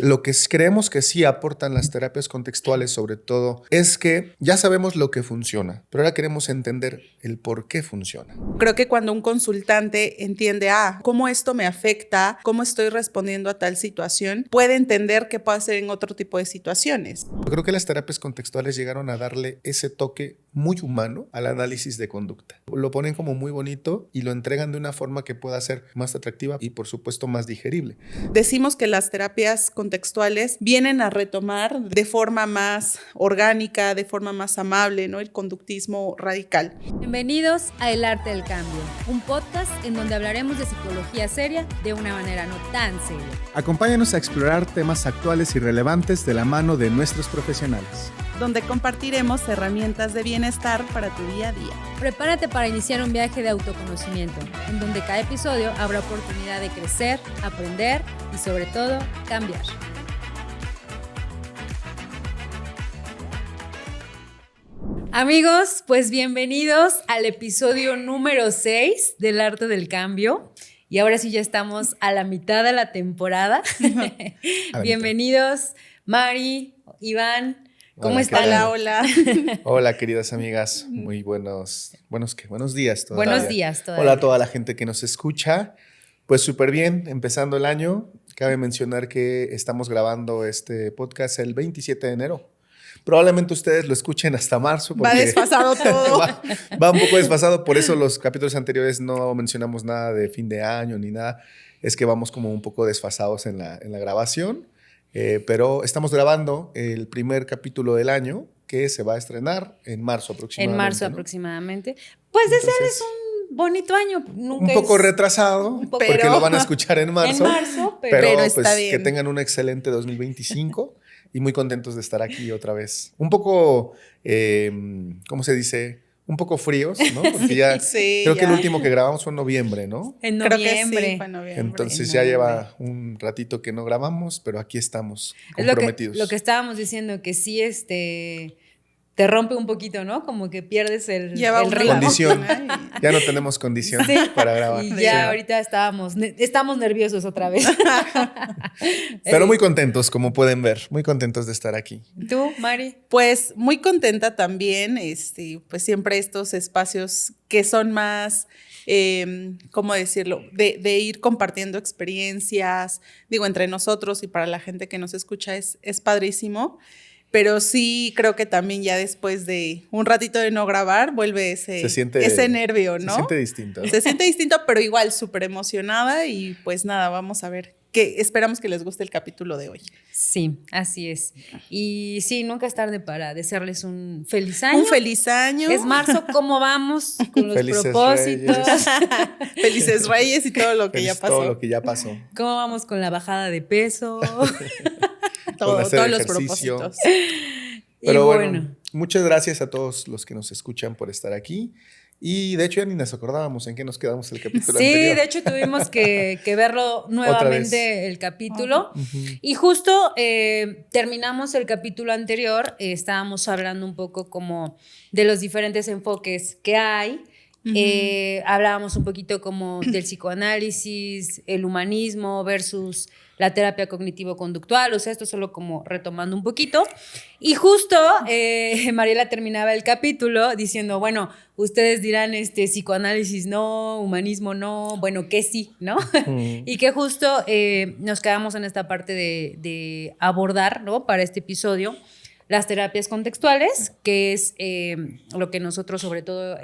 lo que creemos que sí aportan las terapias contextuales, sobre todo, es que ya sabemos lo que funciona, pero ahora queremos entender el por qué funciona. Creo que cuando un consultante entiende, cómo esto me afecta, cómo estoy respondiendo a tal situación, puede entender qué puede hacer en otro tipo de situaciones. Yo creo que las terapias contextuales llegaron a darle ese toque muy humano al análisis de conducta. Lo ponen como muy bonito y lo entregan de una forma que pueda ser más atractiva y, por supuesto, más digerible. Decimos que las terapias contextuales vienen a retomar de forma más orgánica, de forma más amable, ¿no? El conductismo radical. Bienvenidos a El Arte del Cambio, un podcast en donde hablaremos de psicología seria de una manera no tan seria. Acompáñanos a explorar temas actuales y relevantes de la mano de nuestros profesionales, donde compartiremos herramientas de bienestar para tu día a día. Prepárate para iniciar un viaje de autoconocimiento, en donde cada episodio habrá oportunidad de crecer, aprender y sobre todo, cambiar. Amigos, pues bienvenidos al episodio número 6 del Arte del Cambio. Y ahora sí ya estamos a la mitad de la temporada. Bienvenidos, Mari, Iván. ¿Cómo están? Hola. Hola, queridas amigas. Muy buenos días todavía. Buenos días todavía. Hola a toda la gente que nos escucha. Pues súper bien, empezando el año. Cabe mencionar que estamos grabando este podcast el 27 de enero. Probablemente ustedes lo escuchen hasta marzo. Va desfasado todo. Va un poco desfasado, por eso los capítulos anteriores no mencionamos nada de fin de año ni nada. Es que vamos como un poco desfasados en la grabación. Pero estamos grabando el primer capítulo del año que se va a estrenar en marzo aproximadamente. En marzo, ¿no? aproximadamente. Pues ese es un bonito año. Nunca un poco retrasado, porque lo van a escuchar en marzo. Pero está pues, bien. Que tengan un excelente 2025 y muy contentos de estar aquí otra vez. Un poco, ¿cómo se dice? Un poco fríos, ¿no? Porque creo que el último que grabamos fue en noviembre, ¿no? En noviembre. Creo que sí, fue en noviembre. Entonces ya lleva un ratito que no grabamos, pero aquí estamos comprometidos. Es lo que estábamos diciendo, que sí te rompe un poquito, ¿no? Como que pierdes el ritmo. Condición. Ya no tenemos condición para grabar. Y ya ahorita estamos nerviosos otra vez. Pero muy contentos, como pueden ver. Muy contentos de estar aquí. ¿Tú, Mari? Pues muy contenta también. Pues siempre estos espacios que son más, ¿cómo decirlo? De ir compartiendo experiencias, entre nosotros y para la gente que nos escucha es padrísimo. Pero sí creo que también ya después de un ratito de no grabar vuelve ese nervio, ¿no? Se siente distinto. Se siente distinto, pero igual súper emocionada y pues nada, vamos a ver. Esperamos que les guste el capítulo de hoy. Sí, así es. Y sí, nunca es tarde para desearles un feliz año. Un feliz año. Es marzo, ¿cómo vamos con los Felices propósitos? Felices Reyes y todo lo que ya pasó. Todo lo que ya pasó. ¿Cómo vamos con la bajada de peso? Todos los propósitos. Pero bueno, muchas gracias a todos los que nos escuchan por estar aquí. Y de hecho ya ni nos acordábamos en qué nos quedamos el capítulo anterior. Sí, de hecho tuvimos que verlo nuevamente el capítulo. Y justo terminamos el capítulo anterior, estábamos hablando un poco como de los diferentes enfoques que hay. Hablábamos un poquito como del psicoanálisis, el humanismo versus la terapia cognitivo-conductual, o sea, esto solo como retomando un poquito. Y justo Mariela terminaba el capítulo diciendo, bueno, ustedes dirán psicoanálisis no, humanismo no, bueno, que sí, ¿no? Y que justo nos quedamos en esta parte de abordar, ¿no? Para este episodio, las terapias contextuales, que es lo que nosotros sobre todo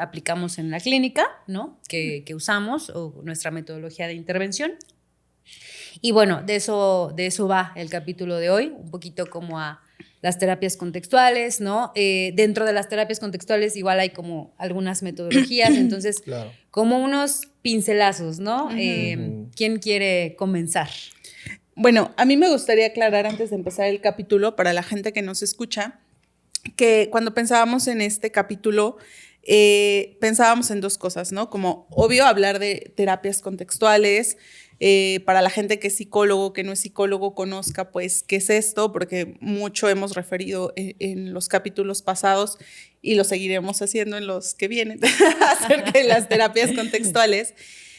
aplicamos en la clínica, ¿no? Que usamos, o nuestra metodología de intervención. Y bueno, de eso va el capítulo de hoy, un poquito como a las terapias contextuales, ¿no? Dentro de las terapias contextuales igual hay como algunas metodologías, entonces claro, como unos pincelazos, ¿no? ¿Quién quiere comenzar? Bueno, a mí me gustaría aclarar antes de empezar el capítulo para la gente que nos escucha que cuando pensábamos en este capítulo pensábamos en dos cosas, ¿no? Como obvio hablar de terapias contextuales, para la gente que es psicólogo, que no es psicólogo, conozca pues qué es esto, porque mucho hemos referido en los capítulos pasados y lo seguiremos haciendo en los que vienen acerca de las terapias contextuales.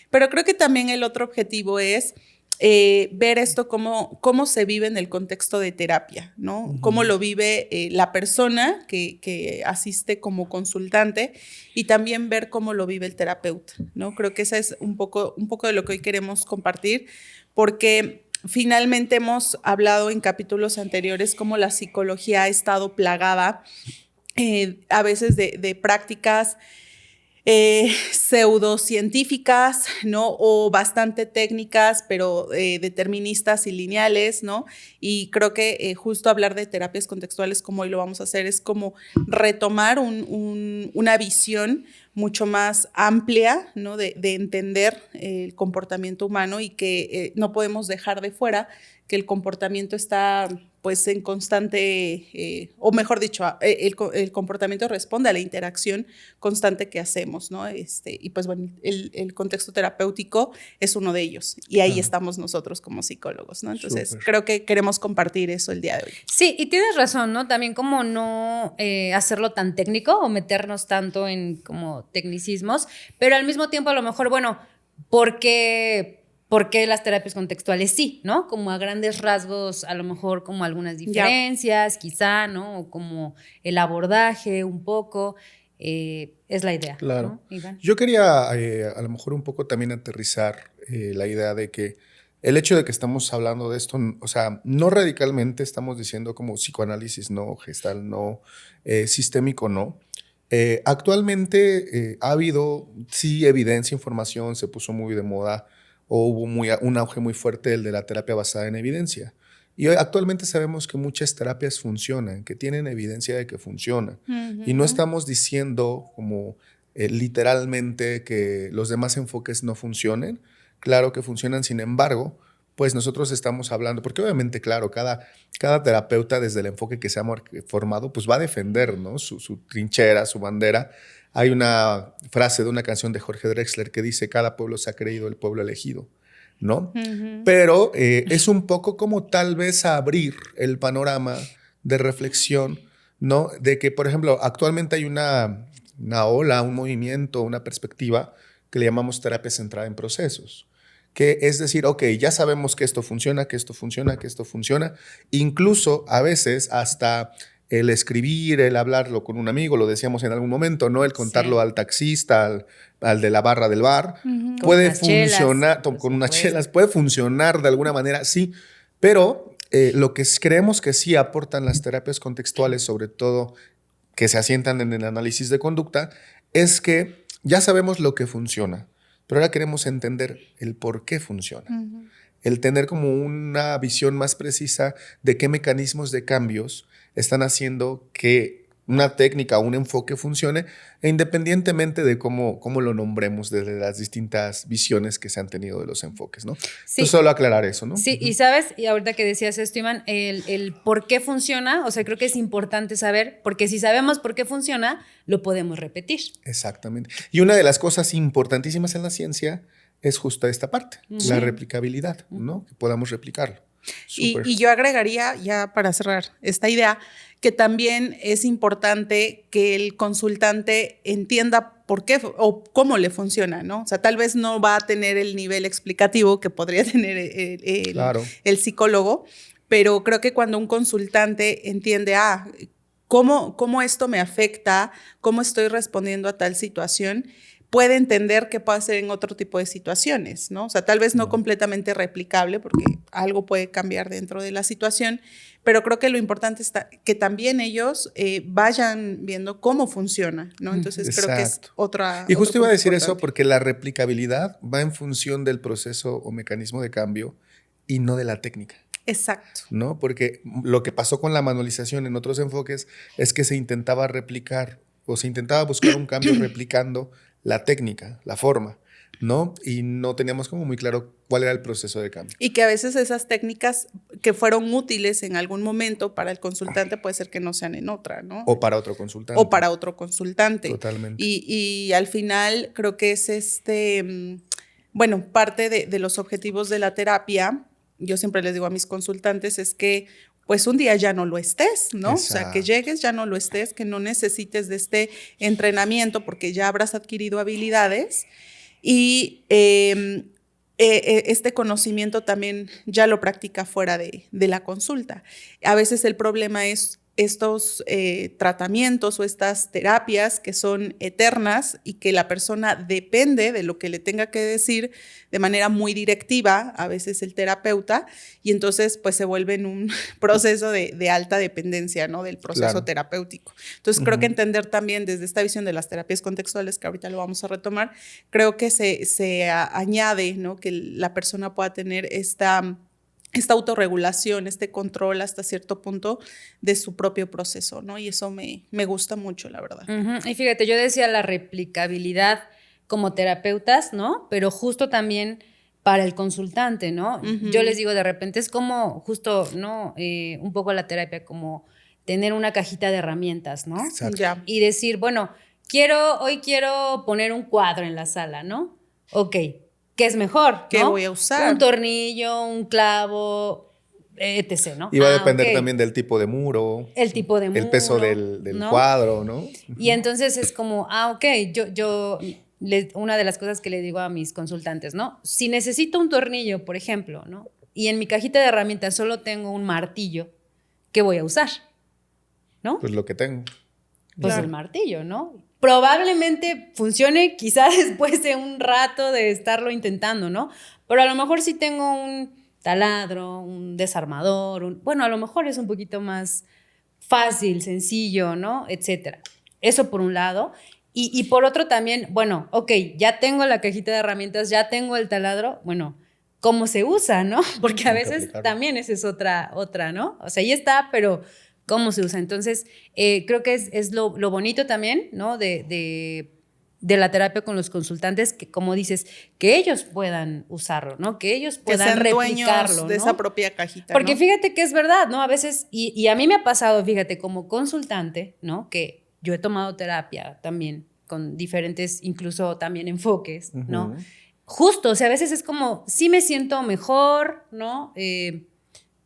Pero creo que también el otro objetivo es ver esto cómo se vive en el contexto de terapia, ¿no? Cómo lo vive la persona que asiste como consultante y también ver cómo lo vive el terapeuta, ¿no? Creo que esa es un poco de lo que hoy queremos compartir, porque finalmente hemos hablado en capítulos anteriores cómo la psicología ha estado plagada a veces de prácticas pseudocientíficas, ¿no? O bastante técnicas, pero deterministas y lineales, ¿no? Y creo que justo hablar de terapias contextuales como hoy lo vamos a hacer es como retomar una visión mucho más amplia, ¿no? De entender el comportamiento humano y que no podemos dejar de fuera que el comportamiento está pues en constante, o mejor dicho, el comportamiento responde a la interacción constante que hacemos, ¿no? Y pues bueno, el contexto terapéutico es uno de ellos y ahí estamos nosotros como psicólogos, ¿no? Entonces creo que queremos compartir eso el día de hoy. Sí, y tienes razón, ¿no? También como no hacerlo tan técnico o meternos tanto en como tecnicismos, pero al mismo tiempo a lo mejor, bueno, ¿por qué las terapias contextuales sí, ¿no? Como a grandes rasgos, a lo mejor como algunas diferencias, quizá, ¿no? O como el abordaje un poco, es la idea. Claro. ¿No, Iván? Yo quería a lo mejor un poco también aterrizar la idea de que el hecho de que estamos hablando de esto, o sea, no radicalmente estamos diciendo como psicoanálisis no, gestal no, sistémico no. Actualmente ha habido, sí, evidencia, información, se puso muy de moda o hubo un auge muy fuerte el de la terapia basada en evidencia. Y hoy, actualmente sabemos que muchas terapias funcionan, que tienen evidencia de que funcionan. Y no estamos diciendo como literalmente que los demás enfoques no funcionen. Claro que funcionan, sin embargo, pues nosotros estamos hablando, porque obviamente, claro, cada terapeuta desde el enfoque que se ha formado, pues va a defender, ¿no? su trinchera, su bandera. Hay una frase de una canción de Jorge Drexler que dice: cada pueblo se ha creído el pueblo elegido, ¿no? Pero es un poco como tal vez abrir el panorama de reflexión, ¿no? De que, por ejemplo, actualmente hay una ola, un movimiento, una perspectiva que le llamamos terapia centrada en procesos. Que es decir, ok, ya sabemos que esto funciona, que esto funciona, que esto funciona. Incluso a veces hasta el escribir, el hablarlo con un amigo, lo decíamos en algún momento, ¿no? El contarlo al taxista, al de la barra del bar, puede funcionar, con unas chelas, puede funcionar de alguna manera, sí, pero lo que creemos que sí aportan las terapias contextuales, sobre todo que se asientan en el análisis de conducta, es que ya sabemos lo que funciona, pero ahora queremos entender el por qué funciona. El tener como una visión más precisa de qué mecanismos de cambios están haciendo que una técnica o un enfoque funcione, e independientemente de cómo lo nombremos desde las distintas visiones que se han tenido de los enfoques, ¿no? Sí. Entonces, solo aclarar eso, ¿no? Sí, y sabes, y ahorita que decías esto, Iván, el por qué funciona, o sea, creo que es importante saber, porque si sabemos por qué funciona, lo podemos repetir. Exactamente. Y una de las cosas importantísimas en la ciencia es justo esta parte, la replicabilidad, ¿no? Que podamos replicarlo. Y yo agregaría, ya para cerrar esta idea, que también es importante que el consultante entienda por qué o cómo le funciona, ¿no? O sea, tal vez no va a tener el nivel explicativo que podría tener el psicólogo, pero creo que cuando un consultante entiende, cómo esto me afecta, cómo estoy respondiendo a tal situación, puede entender qué puede hacer en otro tipo de situaciones, ¿no? O sea, tal vez no completamente replicable porque algo puede cambiar dentro de la situación, pero creo que lo importante es que también ellos vayan viendo cómo funciona, ¿no? Entonces creo que es otra... Y justo iba a decir eso porque la replicabilidad va en función del proceso o mecanismo de cambio y no de la técnica. Exacto. ¿No? Porque lo que pasó con la manualización en otros enfoques es que se intentaba replicar o se intentaba buscar un cambio replicando la técnica, la forma, ¿no? Y no teníamos como muy claro cuál era el proceso de cambio. Y que a veces esas técnicas que fueron útiles en algún momento para el consultante puede ser que no sean en otra, ¿no? O para otro consultante. O para otro consultante. Totalmente. Y al final creo que es parte de los objetivos de la terapia. Yo siempre les digo a mis consultantes es que pues un día ya no lo estés, ¿no? Exacto. O sea, que llegues, ya no lo estés, que no necesites de este entrenamiento porque ya habrás adquirido habilidades y este conocimiento también ya lo practica fuera de la consulta. A veces el problema es estos tratamientos o estas terapias que son eternas y que la persona depende de lo que le tenga que decir de manera muy directiva, a veces el terapeuta, y entonces pues se vuelve en un proceso de alta dependencia, ¿no? Del proceso terapéutico. Entonces creo que entender también desde esta visión de las terapias contextuales, que ahorita lo vamos a retomar, creo que se añade, ¿no? Que la persona pueda tener esta autorregulación, este control hasta cierto punto de su propio proceso, ¿no? Y eso me gusta mucho, la verdad. Y fíjate, yo decía la replicabilidad como terapeutas, ¿no? Pero justo también para el consultante, ¿no? Yo les digo, de repente es como justo, ¿no? Un poco la terapia como tener una cajita de herramientas, ¿no? Ya. Y decir, bueno, hoy quiero poner un cuadro en la sala, ¿no? Ok, ¿qué es mejor? ¿Qué ¿no? voy a usar? Un tornillo, un clavo, etc., ¿no? Y va a depender también del tipo de muro. El tipo de muro. El peso del ¿no? cuadro, ¿no? Y entonces es como, ok, una de las cosas que le digo a mis consultantes, ¿no? Si necesito un tornillo, por ejemplo, ¿no? Y en mi cajita de herramientas solo tengo un martillo, ¿qué voy a usar? ¿No? Pues lo que tengo. Pues el martillo, ¿no? Probablemente funcione quizás después de un rato de estarlo intentando, ¿no? Pero a lo mejor si tengo un taladro, un desarmador, bueno, a lo mejor es un poquito más fácil, sencillo, ¿no? Etcétera. Eso por un lado. Y por otro también, bueno, ok, ya tengo la cajita de herramientas, ya tengo el taladro, bueno, ¿cómo se usa, no? Porque a veces también esa es otra, ¿no? O sea, ahí está, pero ¿cómo se usa? Entonces, creo que es lo bonito también, ¿no? De la terapia con los consultantes, que como dices, que ellos puedan usarlo, ¿no? Que ellos puedan replicarlo, de ¿no? esa propia cajita, Porque ¿no? fíjate que es verdad, ¿no? A veces, y a mí me ha pasado, fíjate, como consultante, ¿no? Que yo he tomado terapia también con diferentes, incluso también enfoques, ¿no? Justo, o sea, a veces es como, sí me siento mejor, ¿no?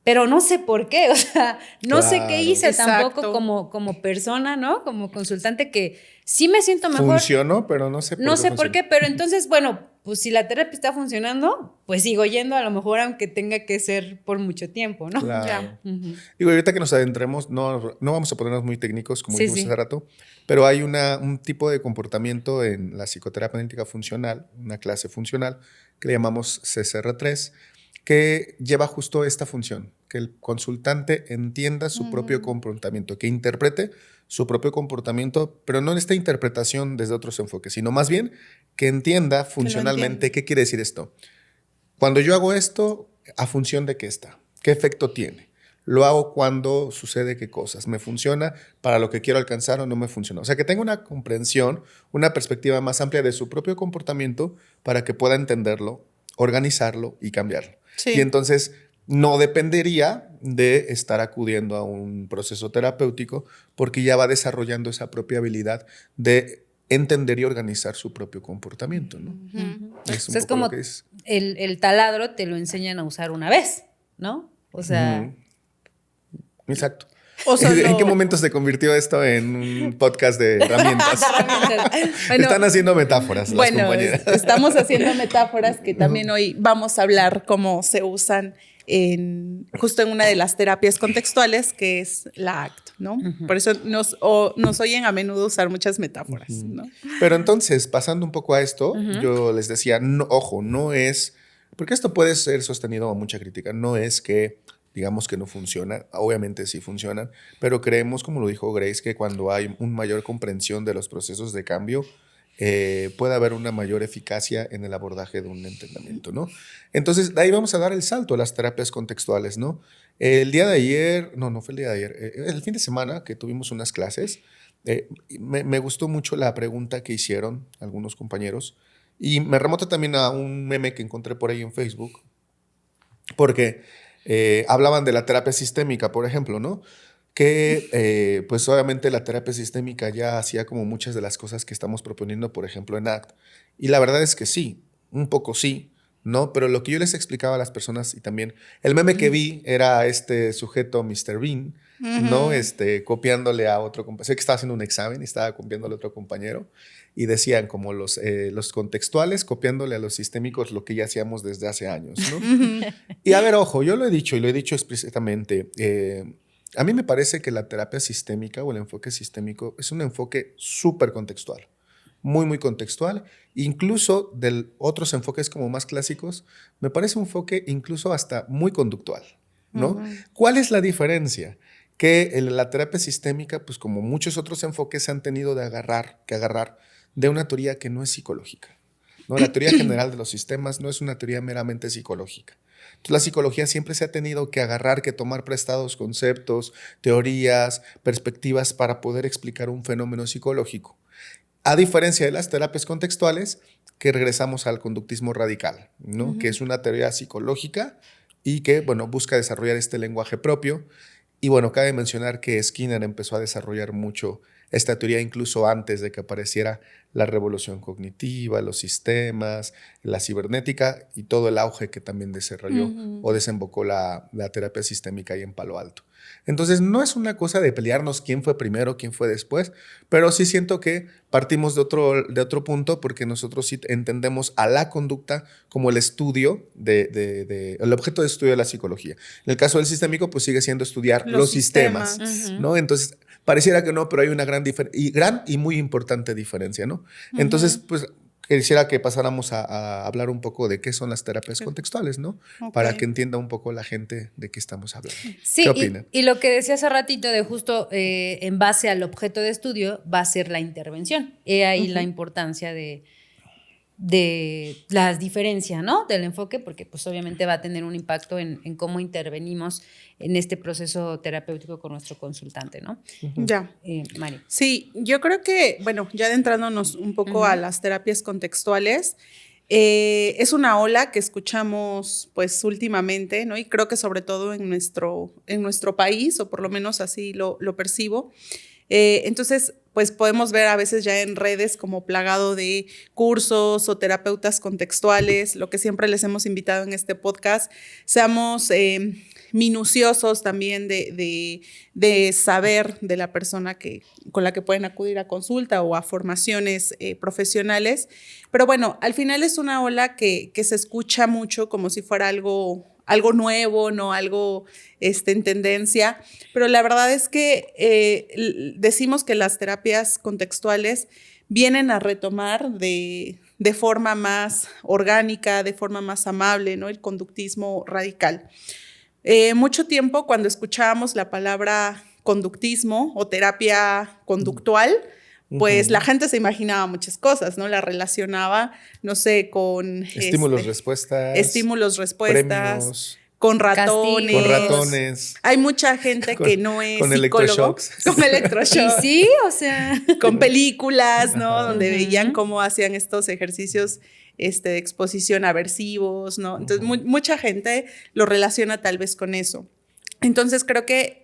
Pero no sé por qué, o sea, no sé qué hice tampoco como persona, ¿no? Como consultante, que sí me siento mejor. Funcionó, pero no sé por qué. No sé por qué, pero entonces, bueno, pues si la terapia está funcionando, pues sigo yendo, a lo mejor aunque tenga que ser por mucho tiempo, ¿no? Claro. Digo, ahorita que nos adentremos, no vamos a ponernos muy técnicos, como dijimos hace rato, pero hay un tipo de comportamiento en la psicoterapia analítica funcional, una clase funcional, que le llamamos CCR3, que lleva justo esta función, que el consultante entienda su propio comportamiento, que interprete su propio comportamiento, pero no en esta interpretación desde otros enfoques, sino más bien que entienda funcionalmente qué quiere decir esto. Cuando yo hago esto, ¿a función de qué está? ¿Qué efecto tiene? Lo hago cuando sucede qué cosas. ¿Me funciona para lo que quiero alcanzar o no me funciona? O sea, que tenga una comprensión, una perspectiva más amplia de su propio comportamiento para que pueda entenderlo, organizarlo y cambiarlo. Sí. Y entonces no dependería de estar acudiendo a un proceso terapéutico porque ya va desarrollando esa propia habilidad de entender y organizar su propio comportamiento, ¿no? Es como que el taladro te lo enseñan a usar una vez, ¿no? O sea... Exacto. ¿En qué momento se convirtió esto en un podcast de herramientas? Bueno, están haciendo metáforas las compañeras. Estamos haciendo metáforas que también hoy vamos a hablar cómo se usan justo en una de las terapias contextuales, que es la ACT, ¿no? Por eso nos oyen a menudo usar muchas metáforas, ¿no? Pero entonces, pasando un poco a esto, yo les decía, no, ojo, no es, porque esto puede ser sostenido a mucha crítica, no es que digamos que no funciona, obviamente sí funcionan, pero creemos, como lo dijo Grace, que cuando hay una mayor comprensión de los procesos de cambio, puede haber una mayor eficacia en el abordaje de un entendimiento, ¿no? Entonces, de ahí vamos a dar el salto a las terapias contextuales, ¿no? El día de ayer, no fue el día de ayer, el fin de semana que tuvimos unas clases, me gustó mucho la pregunta que hicieron algunos compañeros y me remota también a un meme que encontré por ahí en Facebook, porque hablaban de la terapia sistémica, por ejemplo, ¿no? Que pues obviamente la terapia sistémica ya hacía como muchas de las cosas que estamos proponiendo, por ejemplo, en ACT. Y la verdad es que sí, un poco sí, ¿no? Pero lo que yo les explicaba a las personas y también el meme que vi era este sujeto, Mr. Bean, ¿no? Copiándole a otro compañero. Sé que estaba haciendo un examen y estaba copiándole a otro compañero. y decían como los contextuales copiándole a los sistémicos lo que ya hacíamos desde hace años, ¿no? Y a ver, ojo, yo lo he dicho y lo he dicho explícitamente. A mí me parece que la terapia sistémica o el enfoque sistémico es un enfoque súper contextual, muy, muy contextual. Incluso de otros enfoques como más clásicos, me parece un enfoque incluso hasta muy conductual, ¿no? ¿Cuál es la diferencia? Que la terapia sistémica, pues como muchos otros enfoques, se han tenido que agarrar de una teoría que no es psicológica, ¿no? La teoría general de los sistemas no es una teoría meramente psicológica. Entonces, la psicología siempre se ha tenido que agarrar, que tomar prestados conceptos, teorías, perspectivas para poder explicar un fenómeno psicológico. A diferencia de las terapias contextuales, que regresamos al conductismo radical, ¿no? Que es una teoría psicológica y que, bueno, busca desarrollar este lenguaje propio. Y bueno, cabe mencionar que Skinner empezó a desarrollar mucho esta teoría incluso antes de que apareciera la revolución cognitiva, los sistemas, la cibernética y todo el auge que también desarrolló o desembocó la terapia sistémica ahí en Palo Alto. Entonces, no es una cosa de pelearnos quién fue primero, quién fue después, pero sí siento que partimos de otro punto porque nosotros sí entendemos a la conducta como el estudio, el objeto de estudio de la psicología. En el caso del sistémico, pues sigue siendo estudiar los sistemas, ¿no? Entonces, pareciera que no, pero hay una gran y muy importante diferencia, ¿no? Entonces, pues quisiera que pasáramos a hablar un poco de qué son las terapias contextuales, ¿no? Para que entienda un poco la gente de qué estamos hablando. Sí, ¿qué opinan? y lo que decía hace ratito de justo en base al objeto de estudio va a ser la intervención. He ahí la importancia de la diferencia, ¿no? Del enfoque, porque pues obviamente va a tener un impacto en cómo intervenimos en este proceso terapéutico con nuestro consultante, ¿no? Ya. Mari. Sí, yo creo que, bueno, ya adentrándonos un poco a las terapias contextuales, es una ola que escuchamos pues últimamente, ¿no? Y creo que sobre todo en nuestro país, o por lo menos así lo percibo. Entonces, pues podemos ver a veces ya en redes como plagado de cursos o terapeutas contextuales, lo que siempre les hemos invitado en este podcast, seamos minuciosos también de saber de la persona con la que pueden acudir a consulta o a formaciones profesionales. Pero bueno, al final es una ola que se escucha mucho como si fuera algo nuevo, no algo en tendencia, pero la verdad es que decimos que las terapias contextuales vienen a retomar de forma más orgánica, de forma más amable, ¿no? El conductismo radical. Mucho tiempo cuando escuchábamos la palabra conductismo o terapia conductual, pues la gente se imaginaba muchas cosas, ¿no? La relacionaba, no sé, con estímulos, respuestas, premios, con ratones. Con ratones. Hay mucha gente que no es con psicólogo. Con electroshocks. Y sí, o sea. Con películas, ¿no? Donde veían cómo hacían estos ejercicios de exposición aversivos, ¿no? Entonces, mucha gente lo relaciona tal vez con eso. Entonces, creo que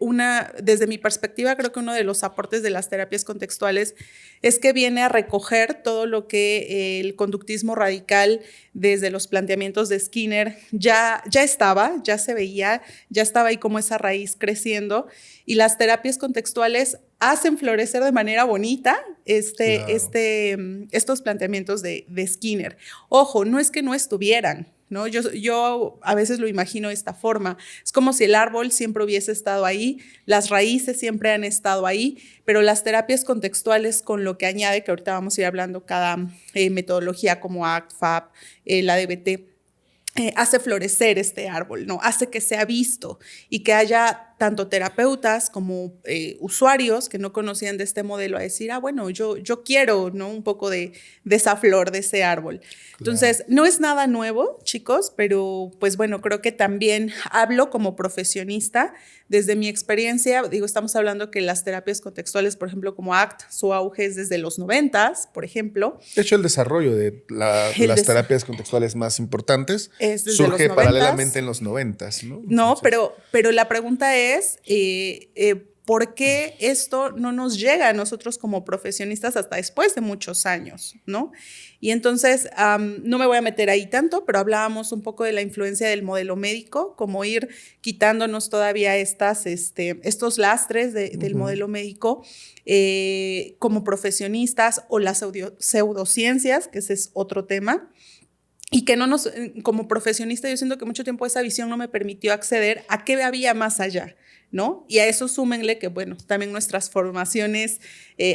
desde mi perspectiva, creo que uno de los aportes de las terapias contextuales es que viene a recoger todo lo que el conductismo radical desde los planteamientos de Skinner ya estaba, ya se veía, ya estaba ahí como esa raíz creciendo, y las terapias contextuales hacen florecer de manera bonita estos planteamientos de Skinner. Ojo, no es que no estuvieran, ¿no? Yo a veces lo imagino de esta forma. Es como si el árbol siempre hubiese estado ahí, las raíces siempre han estado ahí, pero las terapias contextuales, con lo que añade, que ahorita vamos a ir hablando cada metodología como ACT, FAP, la DBT, hace florecer este árbol, ¿no? Hace que sea visto y que haya tanto terapeutas como usuarios que no conocían de este modelo a decir, bueno, yo quiero, ¿no? Un poco de esa flor, de ese árbol. Claro. Entonces, no es nada nuevo, chicos, pero pues bueno, creo que también hablo como profesionista. Desde mi experiencia, estamos hablando que las terapias contextuales, por ejemplo, como ACT, su auge es desde los 90s, por ejemplo. De hecho, el desarrollo de las terapias contextuales más importantes surge los 90s. Paralelamente en los 90s, ¿no? No, pero la pregunta es, ¿por qué esto no nos llega a nosotros como profesionistas hasta después de muchos años, ¿no? Y entonces, no me voy a meter ahí tanto, pero hablábamos un poco de la influencia del modelo médico, como ir quitándonos todavía estos lastres del modelo médico como profesionistas, o las pseudociencias, que ese es otro tema. Y que como profesionista, yo siento que mucho tiempo esa visión no me permitió acceder a qué había más allá, ¿no? Y a eso súmenle que, bueno, también nuestras formaciones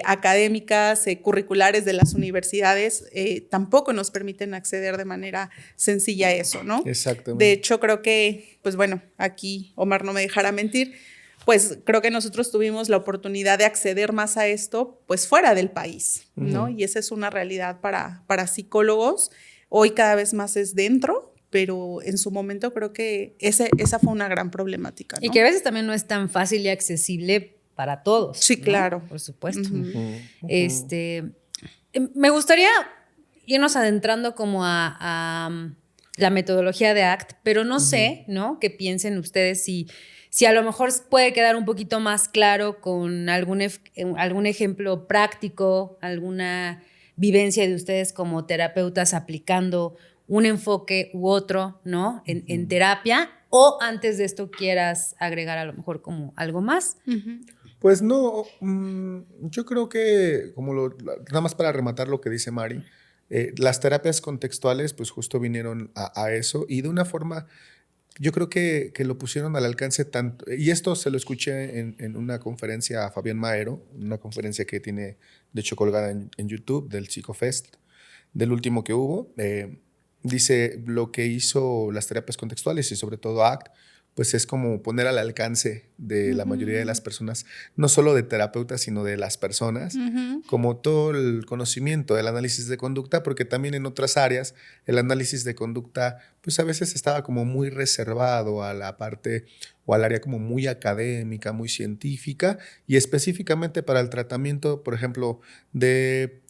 académicas, curriculares de las universidades tampoco nos permiten acceder de manera sencilla a eso, ¿no? Exactamente. De hecho, creo que, pues bueno, aquí Omar no me dejará mentir, pues creo que nosotros tuvimos la oportunidad de acceder más a esto, pues fuera del país, ¿no? Y esa es una realidad para psicólogos. Hoy cada vez más es dentro, pero en su momento creo que esa fue una gran problemática, ¿no? Y que a veces también no es tan fácil y accesible para todos. Sí, ¿no? claro. Por supuesto. Me gustaría irnos adentrando como a la metodología de ACT, pero no sé, ¿no? Que piensen ustedes si a lo mejor puede quedar un poquito más claro con algún ejemplo práctico, alguna vivencia de ustedes como terapeutas aplicando un enfoque u otro, ¿no? En terapia, o antes de esto quieras agregar a lo mejor como algo más. Pues no, yo creo que, nada más para rematar lo que dice Mari, las terapias contextuales pues justo vinieron a eso, y de una forma, yo creo que lo pusieron al alcance tanto, y esto se lo escuché en una conferencia a Fabián Maero, una conferencia que tiene de hecho colgada en YouTube, del Psicofest, del último que hubo. Dice, lo que hizo las terapias contextuales y sobre todo ACT, pues es como poner al alcance de la mayoría de las personas, no solo de terapeutas, sino de las personas, como todo el conocimiento del análisis de conducta, porque también en otras áreas el análisis de conducta pues a veces estaba como muy reservado a la parte o al área como muy académica, muy científica, y específicamente para el tratamiento, por ejemplo, de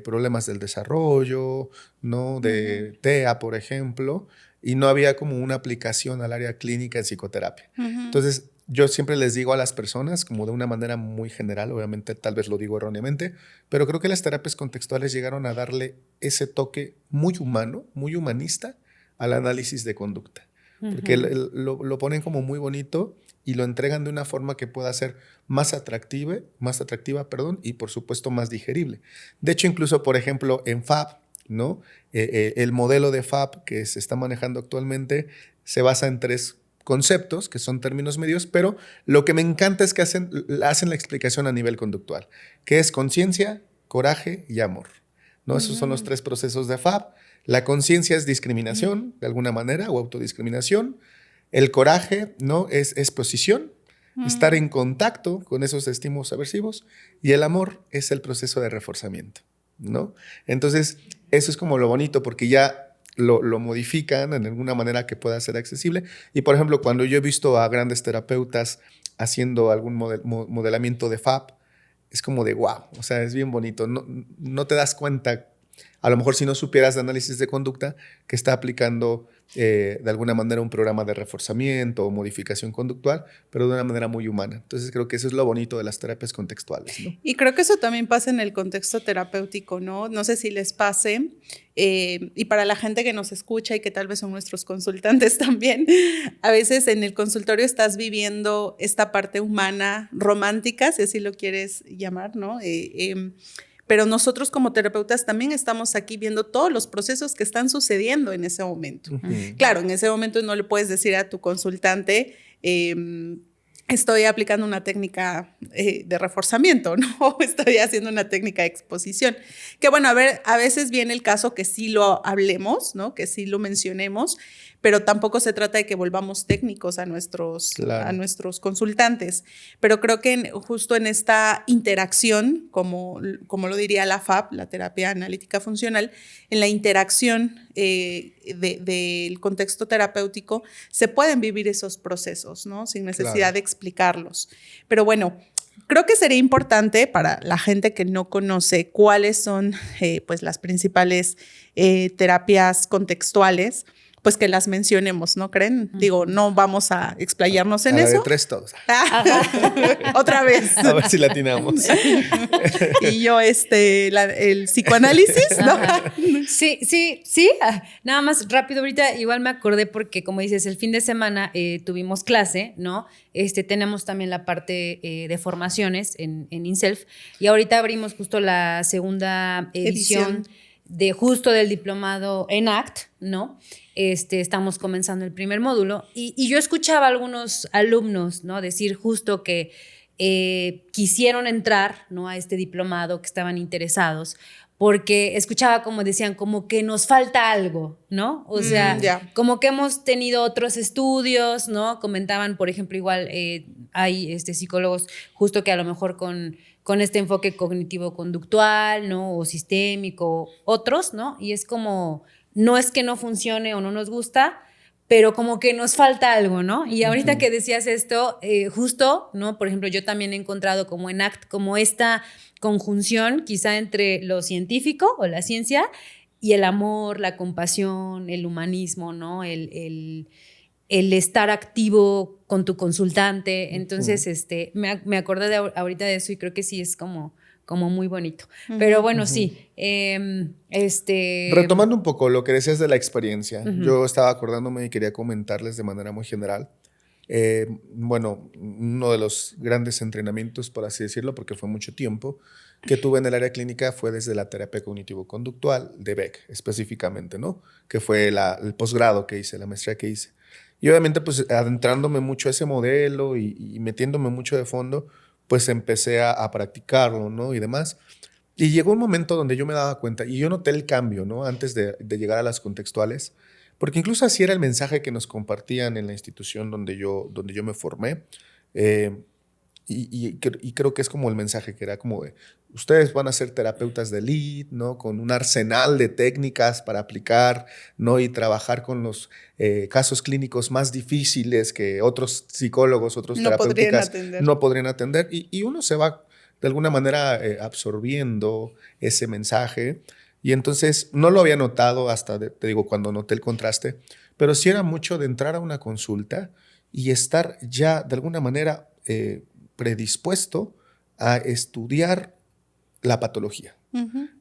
problemas del desarrollo, ¿no? De TEA, por ejemplo, y no había como una aplicación al área clínica en psicoterapia. Entonces, yo siempre les digo a las personas, como de una manera muy general, obviamente tal vez lo digo erróneamente, pero creo que las terapias contextuales llegaron a darle ese toque muy humano, muy humanista al análisis de conducta. Porque lo ponen como muy bonito y lo entregan de una forma que pueda ser más atractiva, y por supuesto más digerible. De hecho, incluso, por ejemplo, en FAB, ¿no? El modelo de FAB que se está manejando actualmente se basa en 3 conceptos, que son términos medios, pero lo que me encanta es que hacen la explicación a nivel conductual, que es conciencia, coraje y amor, ¿no? Esos son los 3 procesos de FAB. La conciencia es discriminación, de alguna manera, o autodiscriminación. El coraje, ¿no? es posición, estar en contacto con esos estímulos aversivos. Y el amor es el proceso de reforzamiento, ¿no? Entonces, eso es como lo bonito, porque ya lo modifican en alguna manera que pueda ser accesible. Y, por ejemplo, cuando yo he visto a grandes terapeutas haciendo algún modelamiento de FAB, es como de wow, o sea, es bien bonito. No te das cuenta, a lo mejor si no supieras de análisis de conducta, que está aplicando de alguna manera un programa de reforzamiento o modificación conductual, pero de una manera muy humana. Entonces creo que eso es lo bonito de las terapias contextuales, ¿no? Y creo que eso también pasa en el contexto terapéutico, ¿no? No sé si les pase, y para la gente que nos escucha y que tal vez son nuestros consultantes también, a veces en el consultorio estás viviendo esta parte humana, romántica, si así lo quieres llamar, ¿no? Pero nosotros como terapeutas también estamos aquí viendo todos los procesos que están sucediendo en ese momento. Claro, en ese momento no le puedes decir a tu consultante, estoy aplicando una técnica de reforzamiento, ¿no? Estoy haciendo una técnica de exposición. Que bueno, a veces viene el caso que sí lo hablemos, ¿no? Que sí lo mencionemos, pero tampoco se trata de que volvamos técnicos a nuestros consultantes. Pero creo que justo en esta interacción, como lo diría la FAB, la terapia analítica funcional, en la interacción del contexto terapéutico se pueden vivir esos procesos, ¿no? Sin necesidad de explicarlos. Pero bueno, creo que sería importante para la gente que no conoce cuáles son pues las principales terapias contextuales, pues que las mencionemos, ¿no creen? Digo, no vamos a explayarnos en a la eso. de 3 todos. Otra vez. A ver si la atinamos. Y yo, el psicoanálisis, ¿no? Sí. Nada más rápido, ahorita igual me acordé porque, como dices, el fin de semana tuvimos clase, ¿no? Tenemos también la parte de formaciones en INSELF y ahorita abrimos justo la segunda edición de justo del diplomado en ACT, ¿no? Estamos comenzando el primer módulo y yo escuchaba a algunos alumnos, ¿no? Decir justo que quisieron entrar, ¿no? A este diplomado, que estaban interesados, porque escuchaba como decían, como que nos falta algo, ¿no? O sea, como que hemos tenido otros estudios, ¿no? Comentaban, por ejemplo, igual hay psicólogos justo que a lo mejor con este enfoque cognitivo-conductual, ¿no? O sistémico, otros, ¿no? Y es como, no es que no funcione o no nos gusta, pero como que nos falta algo, ¿no? Y ahorita que decías esto, justo, ¿no? Por ejemplo, yo también he encontrado como en ACT, como esta conjunción quizá entre lo científico o la ciencia y el amor, la compasión, el humanismo, ¿no? El estar activo con tu consultante. Entonces, me acordé de ahorita de eso y creo que sí es como muy bonito. Pero bueno, sí. Retomando un poco lo que decías de la experiencia, yo estaba acordándome y quería comentarles de manera muy general. Bueno, uno de los grandes entrenamientos, por así decirlo, porque fue mucho tiempo, que tuve en el área clínica fue desde la terapia cognitivo-conductual de Beck, específicamente, ¿no? Que fue el posgrado que hice, la maestría que hice. Y obviamente, pues, adentrándome mucho a ese modelo y metiéndome mucho de fondo, pues empecé a practicarlo, ¿no? Y demás. Y llegó un momento donde yo me daba cuenta, y yo noté el cambio, ¿no? Antes de llegar a las contextuales, porque incluso así era el mensaje que nos compartían en la institución donde yo me formé. Y creo que es como el mensaje que era como de, ustedes van a ser terapeutas de elite, ¿no? Con un arsenal de técnicas para aplicar, ¿no? Y trabajar con los casos clínicos más difíciles que otros psicólogos, otros terapéuticas no podrían atender. Y uno se va de alguna manera absorbiendo ese mensaje. Y entonces no lo había notado hasta, te digo, cuando noté el contraste, pero sí era mucho de entrar a una consulta y estar ya de alguna manera predispuesto a estudiar la patología,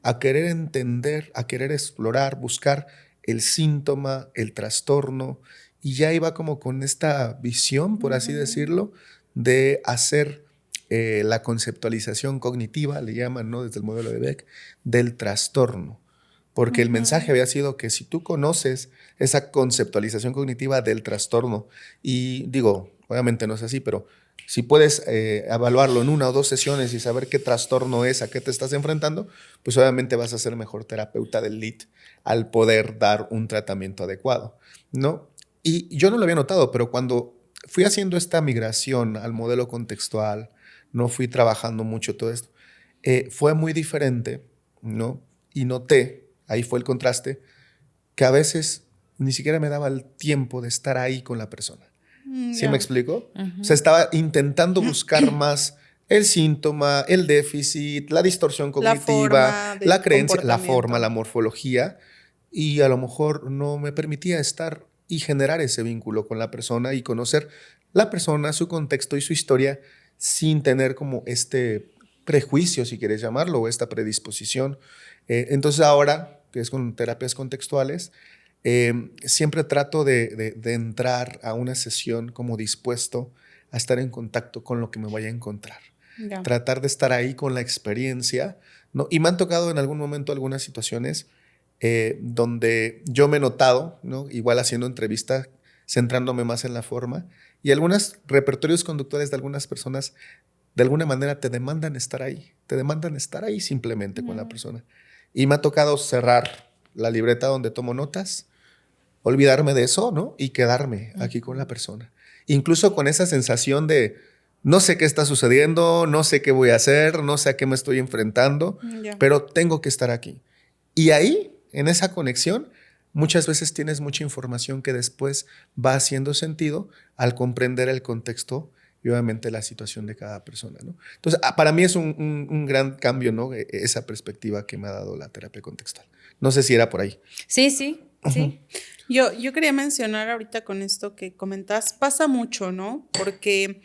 a querer entender, a querer explorar, buscar el síntoma, el trastorno, y ya iba como con esta visión, por así decirlo, de hacer la conceptualización cognitiva, le llaman, ¿no? Desde el modelo de Beck, del trastorno. Porque el mensaje había sido que si tú conoces esa conceptualización cognitiva del trastorno, y digo, obviamente no es así, pero si puedes evaluarlo en 1 o 2 sesiones y saber qué trastorno es, a qué te estás enfrentando, pues obviamente vas a ser mejor terapeuta del LEAD al poder dar un tratamiento adecuado, ¿no? Y yo no lo había notado, pero cuando fui haciendo esta migración al modelo contextual, no fui trabajando mucho todo esto, fue muy diferente, ¿no? Y noté, ahí fue el contraste, que a veces ni siquiera me daba el tiempo de estar ahí con la persona. ¿Sí me explico? O sea, estaba intentando buscar más el síntoma, el déficit, la distorsión cognitiva, la creencia, la forma, la morfología, y a lo mejor no me permitía estar y generar ese vínculo con la persona y conocer la persona, su contexto y su historia sin tener como este prejuicio, si quieres llamarlo, o esta predisposición. Entonces ahora, que es con terapias contextuales, siempre trato de entrar a una sesión como dispuesto a estar en contacto con lo que me vaya a encontrar. Yeah. Tratar de estar ahí con la experiencia, ¿no? Y me han tocado en algún momento algunas situaciones donde yo me he notado, ¿no? Igual haciendo entrevistas, centrándome más en la forma, y algunos repertorios conductuales de algunas personas de alguna manera te demandan estar ahí simplemente con la persona. Y me ha tocado cerrar la libreta donde tomo notas, olvidarme de eso, ¿no? Y quedarme aquí con la persona. Incluso con esa sensación de no sé qué está sucediendo, no sé qué voy a hacer, no sé a qué me estoy enfrentando, pero tengo que estar aquí. Y ahí, en esa conexión, muchas veces tienes mucha información que después va haciendo sentido al comprender el contexto y obviamente la situación de cada persona, ¿no? Entonces, para mí es un gran cambio, ¿no? Esa perspectiva que me ha dado la terapia contextual. No sé si era por ahí. Sí, Sí. Yo quería mencionar ahorita con esto que comentas, pasa mucho, ¿no? Porque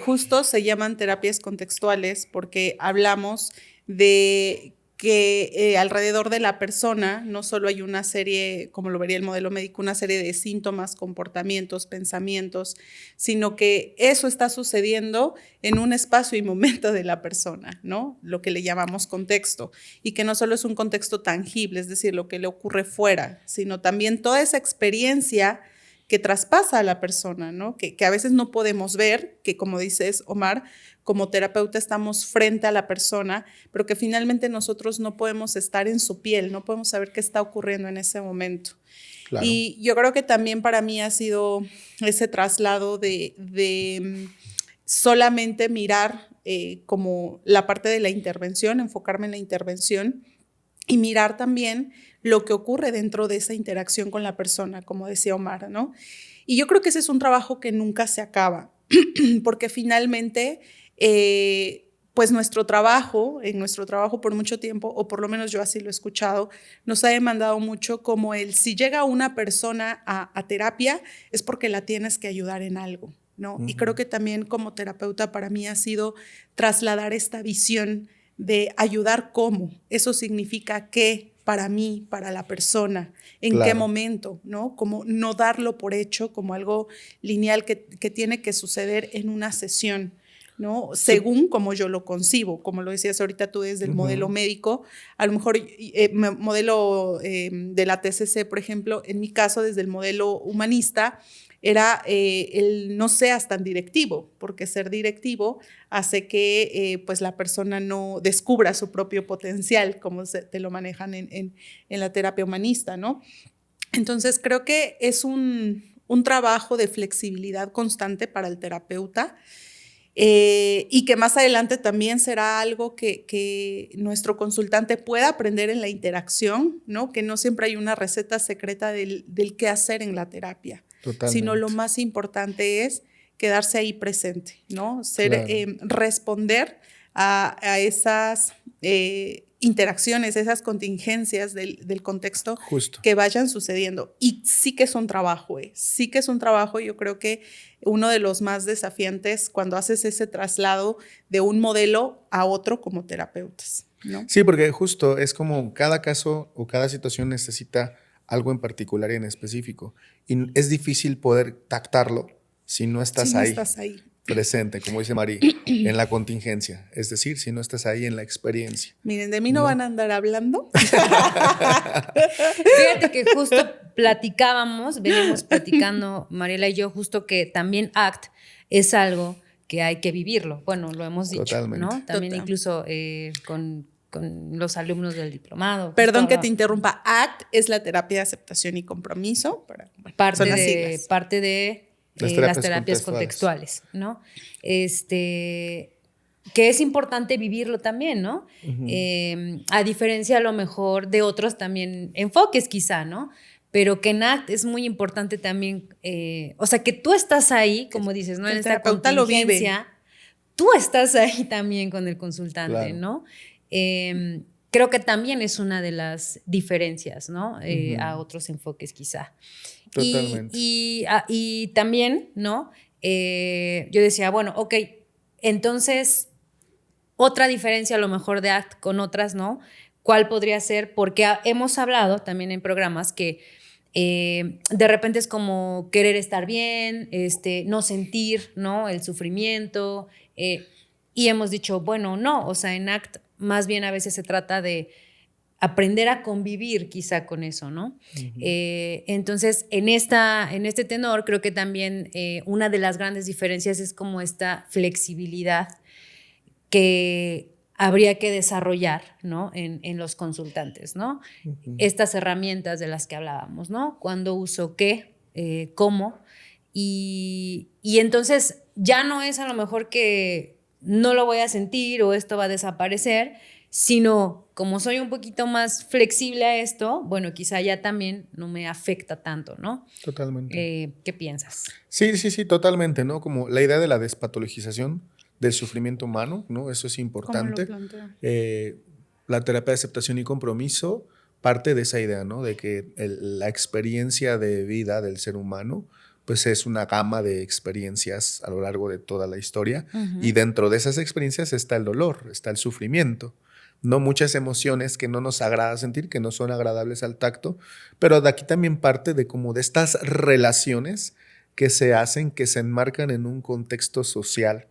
justo se llaman terapias contextuales porque hablamos de que alrededor de la persona no solo hay una serie, como lo vería el modelo médico, una serie de síntomas, comportamientos, pensamientos, sino que eso está sucediendo en un espacio y momento de la persona, ¿no? Lo que le llamamos contexto, y que no solo es un contexto tangible, es decir, lo que le ocurre fuera, sino también toda esa experiencia que traspasa a la persona, ¿no? Que a veces no podemos ver, que como dices, Omar, como terapeuta estamos frente a la persona, pero que finalmente nosotros no podemos estar en su piel, no podemos saber qué está ocurriendo en ese momento. Claro. Y yo creo que también para mí ha sido ese traslado de solamente mirar como la parte de la intervención, enfocarme en la intervención y mirar también lo que ocurre dentro de esa interacción con la persona, como decía Omar, ¿no? Y yo creo que ese es un trabajo que nunca se acaba, porque finalmente, pues en nuestro trabajo por mucho tiempo, o por lo menos yo así lo he escuchado, nos ha demandado mucho como si llega una persona a terapia, es porque la tienes que ayudar en algo, ¿no? Y creo que también como terapeuta para mí ha sido trasladar esta visión de ayudar cómo. Eso significa qué para mí, para la persona, en qué momento, ¿no? Como no darlo por hecho como algo lineal que tiene que suceder en una sesión, ¿no? Según como yo lo concibo, como lo decías ahorita tú desde el modelo médico, a lo mejor modelo de la TCC, por ejemplo, en mi caso desde el modelo humanista, era el no seas tan directivo, porque ser directivo hace que pues la persona no descubra su propio potencial, como te lo manejan en la terapia humanista, ¿no? Entonces creo que es un trabajo de flexibilidad constante para el terapeuta, y que más adelante también será algo que nuestro consultante pueda aprender en la interacción, ¿no? Que no siempre hay una receta secreta del qué hacer en la terapia. Totalmente. Sino lo más importante es quedarse ahí presente, ¿no? Responder a esas interacciones, esas contingencias del contexto que vayan sucediendo. Y sí que es un trabajo, sí que es un trabajo. Yo creo que uno de los más desafiantes cuando haces ese traslado de un modelo a otro como terapeutas, ¿no? Sí, porque justo es como cada caso o cada situación necesita algo en particular y en específico. Y es difícil poder tactarlo si no estás ahí. Presente, como dice Mari, en la contingencia. Es decir, si no estás ahí en la experiencia. Miren, de mí no van a andar hablando. Fíjate que justo veníamos platicando, Mariela y yo, justo que también ACT es algo que hay que vivirlo. Bueno, lo hemos dicho, totalmente, ¿no? También incluso con los alumnos del diplomado. Perdón que te interrumpa. ACT es la terapia de aceptación y compromiso. Parte de las terapias contextuales, ¿no? Que es importante vivirlo también, ¿no? A diferencia a lo mejor de otros también enfoques quizá, ¿no? Pero que en ACT es muy importante también, o sea, que tú estás ahí, como dices, ¿no? En esta contingencia, tú estás ahí también con el consultante, claro, ¿no? Creo que también es una de las diferencias, ¿no? A otros enfoques quizá. Totalmente. Y también, ¿no? Yo decía, bueno, ok, entonces otra diferencia a lo mejor de ACT con otras, ¿no? ¿Cuál podría ser? Porque hemos hablado también en programas que de repente es como querer estar bien, no sentir, ¿no? El sufrimiento, y hemos dicho, bueno, no, o sea, en ACT más bien a veces se trata de aprender a convivir quizá con eso, ¿no? Entonces, en este tenor, creo que también una de las grandes diferencias es como esta flexibilidad que habría que desarrollar, ¿no? En los consultantes, ¿no? Estas herramientas de las que hablábamos, ¿no? Cuándo uso qué, cómo, y entonces ya no es a lo mejor que no lo voy a sentir o esto va a desaparecer, sino como soy un poquito más flexible a esto, bueno, quizá ya también no me afecta tanto, ¿no? Totalmente. ¿Qué piensas? Sí, totalmente, ¿no? Como la idea de la despatologización del sufrimiento humano, ¿no? Eso es importante. ¿Cómo lo planteo? La terapia de aceptación y compromiso parte de esa idea, ¿no? De que la experiencia de vida del ser humano pues es una gama de experiencias a lo largo de toda la historia y dentro de esas experiencias está el dolor, está el sufrimiento, ¿no? Muchas emociones que no nos agrada sentir, que no son agradables al tacto, pero de aquí también parte de como de estas relaciones que se hacen, que se enmarcan en un contexto social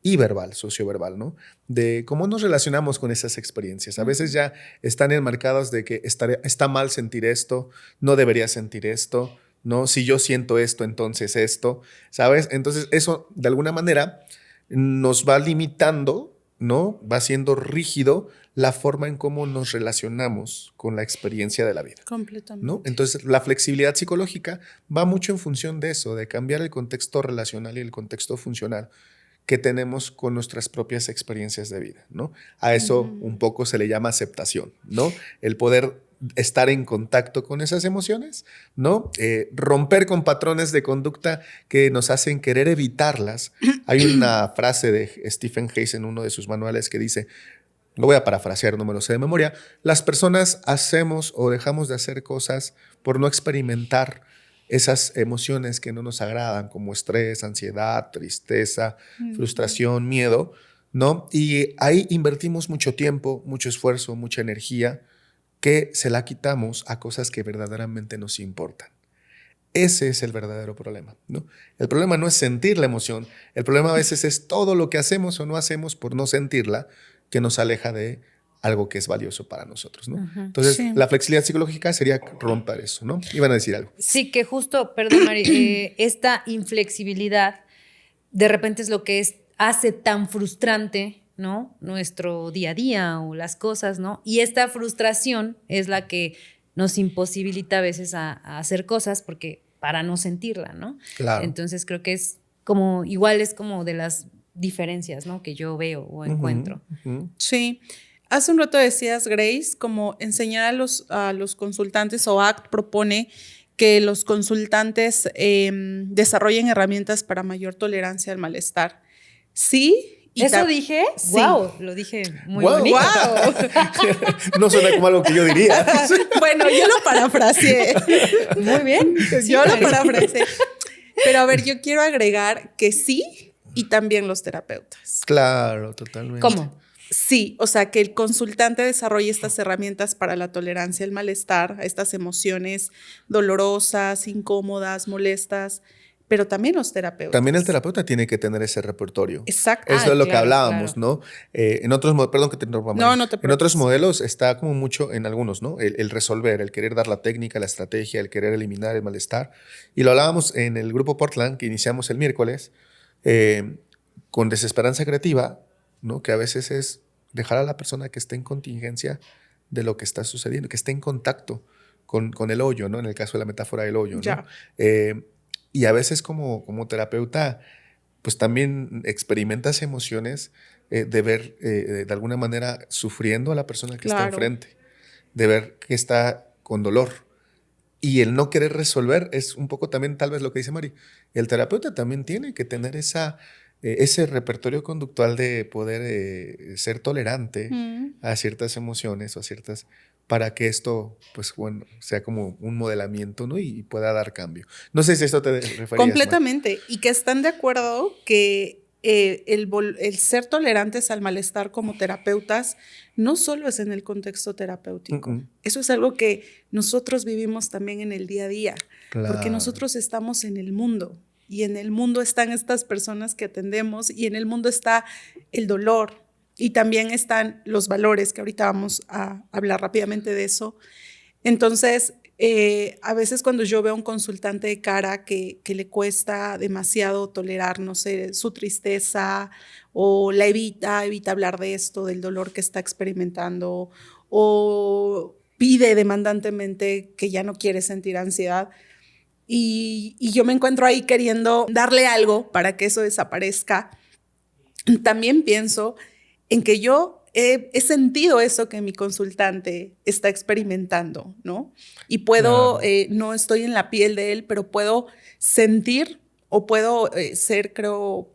y verbal, socioverbal, ¿no? De cómo nos relacionamos con esas experiencias. A veces ya están enmarcadas de que está mal sentir esto, no debería sentir esto, ¿no? Si yo siento esto, entonces esto, ¿sabes? Entonces eso de alguna manera nos va limitando, ¿no? Va siendo rígido la forma en cómo nos relacionamos con la experiencia de la vida. Completamente. ¿No? Entonces la flexibilidad psicológica va mucho en función de eso, de cambiar el contexto relacional y el contexto funcional que tenemos con nuestras propias experiencias de vida, ¿no? A eso un poco se le llama aceptación, ¿no? El poder estar en contacto con esas emociones, ¿no? Romper con patrones de conducta que nos hacen querer evitarlas. Hay una frase de Stephen Hayes en uno de sus manuales que dice, lo voy a parafrasear, no me lo sé de memoria, las personas hacemos o dejamos de hacer cosas por no experimentar esas emociones que no nos agradan, como estrés, ansiedad, tristeza, frustración, miedo, ¿no? Y ahí invertimos mucho tiempo, mucho esfuerzo, mucha energía, que se la quitamos a cosas que verdaderamente nos importan. Ese es el verdadero problema, ¿no? El problema no es sentir la emoción, el problema a veces es todo lo que hacemos o no hacemos por no sentirla, que nos aleja de algo que es valioso para nosotros, ¿no? Entonces, la flexibilidad psicológica sería romper eso, ¿no? Iban a decir algo. Sí, que justo, perdón, Mari, esta inflexibilidad de repente es lo que hace tan frustrante, ¿no? Nuestro día a día o las cosas, ¿no? Y esta frustración es la que nos imposibilita a veces a hacer cosas porque para no sentirla, ¿no? Claro. Entonces creo que es como, igual es como de las diferencias, ¿no? Que yo veo o encuentro. Sí. Hace un rato decías, Grace, como enseñar a los consultantes, o ACT propone que los consultantes desarrollen herramientas para mayor tolerancia al malestar. Sí. ¿Eso dije? Sí. ¡Wow! Lo dije muy Wow. bonito. ¡Wow! No suena como algo que yo diría. Bueno, yo lo parafraseé. Muy bien. Sí, Yo lo parafraseé. Pero a ver, yo quiero agregar que sí, y también los terapeutas. Claro, totalmente. ¿Cómo? Sí, o sea, que el consultante desarrolle estas herramientas para la tolerancia al malestar, a estas emociones dolorosas, incómodas, molestas, pero también los terapeutas. También el terapeuta tiene que tener ese repertorio. Exacto. Eso es lo que claro, hablábamos, claro. ¿no? En otros, perdón que te interrumpa, María. No, no te En otros preocupes. modelos está como mucho, en algunos, ¿no? El resolver, el querer dar la técnica, la estrategia, el querer eliminar el malestar. Y lo hablábamos en el grupo Portland, que iniciamos el miércoles, con desesperanza creativa, ¿no? Que a veces es dejar a la persona que esté en contingencia de lo que está sucediendo, que esté en contacto con el hoyo, ¿no? En el caso de la metáfora del hoyo, ¿no? Ya. Y a veces como terapeuta, pues también experimentas emociones de ver de alguna manera sufriendo a la persona que está enfrente, de ver que está con dolor. Y el no querer resolver es un poco también tal vez lo que dice Mari. El terapeuta también tiene que tener ese repertorio conductual de poder ser tolerante a ciertas emociones o a ciertas, para que esto, pues bueno, sea como un modelamiento, ¿no? Y pueda dar cambio. No sé si esto te referías. Completamente. Mari. Y que están de acuerdo que el ser tolerantes al malestar como terapeutas no solo es en el contexto terapéutico. Eso es algo que nosotros vivimos también en el día a día. Claro. Porque nosotros estamos en el mundo. Y en el mundo están estas personas que atendemos y en el mundo está el dolor y también están los valores, que ahorita vamos a hablar rápidamente de eso. Entonces, a veces cuando yo veo a un consultante de cara que le cuesta demasiado tolerar, no sé, su tristeza o la evita hablar de esto, del dolor que está experimentando, o pide demandantemente que ya no quiere sentir ansiedad, y yo me encuentro ahí queriendo darle algo para que eso desaparezca, también pienso en que yo he sentido eso que mi consultante está experimentando, ¿no? Y puedo, no estoy en la piel de él, pero puedo sentir o puedo ser, creo,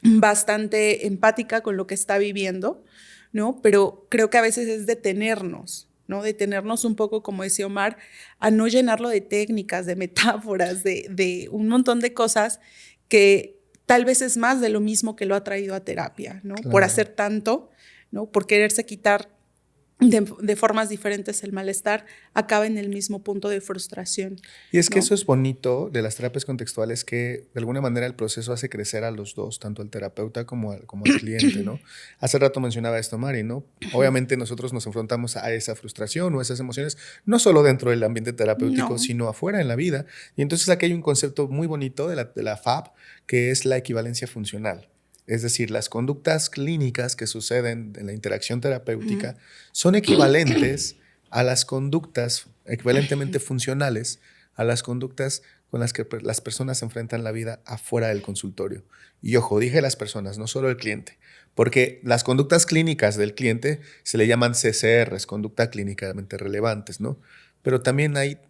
bastante empática con lo que está viviendo, ¿no? Pero creo que a veces es detenernos ¿no? Detenernos un poco, como decía Omar, a no llenarlo de técnicas, de metáforas, de un montón de cosas que tal vez es más de lo mismo que lo ha traído a terapia, ¿no? Claro. Por hacer tanto, ¿no? Por quererse quitar de formas diferentes el malestar, acaba en el mismo punto de frustración. Y es que ¿no? eso es bonito de las terapias contextuales, que de alguna manera el proceso hace crecer a los dos, tanto al terapeuta como al cliente, ¿no? Hace rato mencionaba esto, Mari, ¿no? Obviamente nosotros nos enfrentamos a esa frustración o esas emociones, no solo dentro del ambiente terapéutico, No. sino afuera en la vida. Y entonces aquí hay un concepto muy bonito de la FAB, que es la equivalencia funcional. Es decir, las conductas clínicas que suceden en la interacción terapéutica son equivalentes a las conductas equivalentemente funcionales, a las conductas con las que las personas se enfrentan la vida afuera del consultorio. Y ojo, dije las personas, no solo el cliente, porque las conductas clínicas del cliente se le llaman CCRs, conducta clínicamente relevantes, ¿no? Pero también hay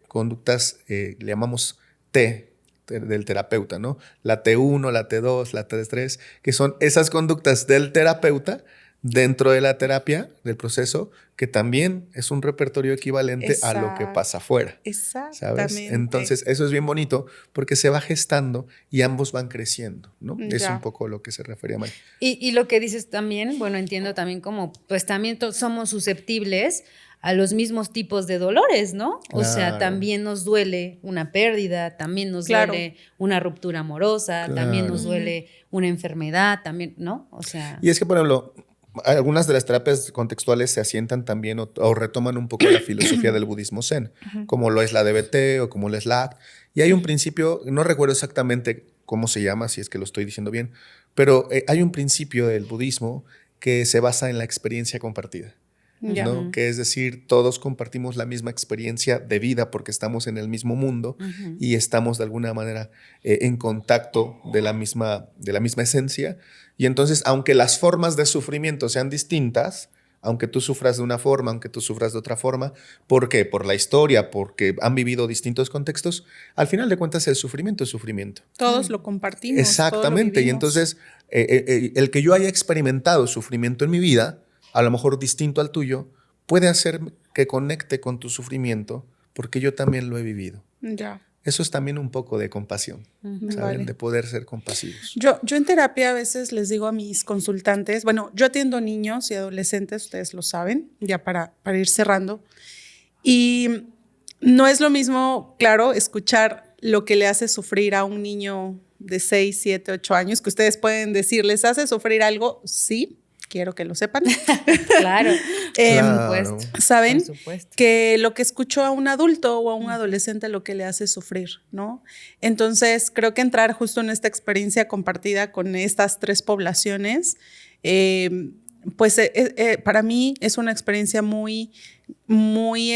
conductas, le llamamos T, del terapeuta, ¿no? La T1, la T2, la T3, que son esas conductas del terapeuta dentro de la terapia, del proceso, que también es un repertorio equivalente a lo que pasa afuera. Exactamente. ¿Sabes? Entonces, eso es bien bonito porque se va gestando y ambos van creciendo, ¿no? Ya. Es un poco lo que se refería a Mari. Y lo que dices también, bueno, entiendo también como, pues también somos susceptibles a los mismos tipos de dolores, ¿no? O sea, Claro. también nos duele una pérdida, también nos Claro. duele una ruptura amorosa, también nos Claro. duele una enfermedad, también, ¿no? O sea... Y es que, por ejemplo, algunas de las terapias contextuales se asientan también o retoman un poco la filosofía del budismo zen, como lo es la DBT o como lo es la ACT. Y hay un principio, no recuerdo exactamente cómo se llama, si es que lo estoy diciendo bien, pero hay un principio del budismo que se basa en la experiencia compartida. Ya. ¿No? Que es decir, todos compartimos la misma experiencia de vida porque estamos en el mismo mundo y estamos de alguna manera en contacto de la misma esencia. Y entonces, aunque las formas de sufrimiento sean distintas, aunque tú sufras de una forma, aunque tú sufras de otra forma, ¿por qué? Por la historia, porque han vivido distintos contextos, al final de cuentas el sufrimiento es sufrimiento. Todos lo compartimos. Exactamente. Todo lo Y entonces, el que yo haya experimentado sufrimiento en mi vida, a lo mejor distinto al tuyo, puede hacer que conecte con tu sufrimiento porque yo también lo he vivido. Ya. Eso es también un poco de compasión, ¿saben? Vale. De poder ser compasivos. Yo en terapia a veces les digo a mis consultantes, bueno, yo atiendo niños y adolescentes, ustedes lo saben, ya para ir cerrando, y no es lo mismo, claro, escuchar lo que le hace sufrir a un niño de 6, 7, 8 años, que ustedes pueden decir, ¿les hace sufrir algo? Sí, quiero que lo sepan. Claro, Claro. por supuesto. ¿Saben? Por supuesto. Que lo que escucho a un adulto o a un adolescente lo que le hace sufrir, ¿no? Entonces, creo que entrar justo en esta experiencia compartida con estas tres poblaciones, pues para mí es una experiencia muy, muy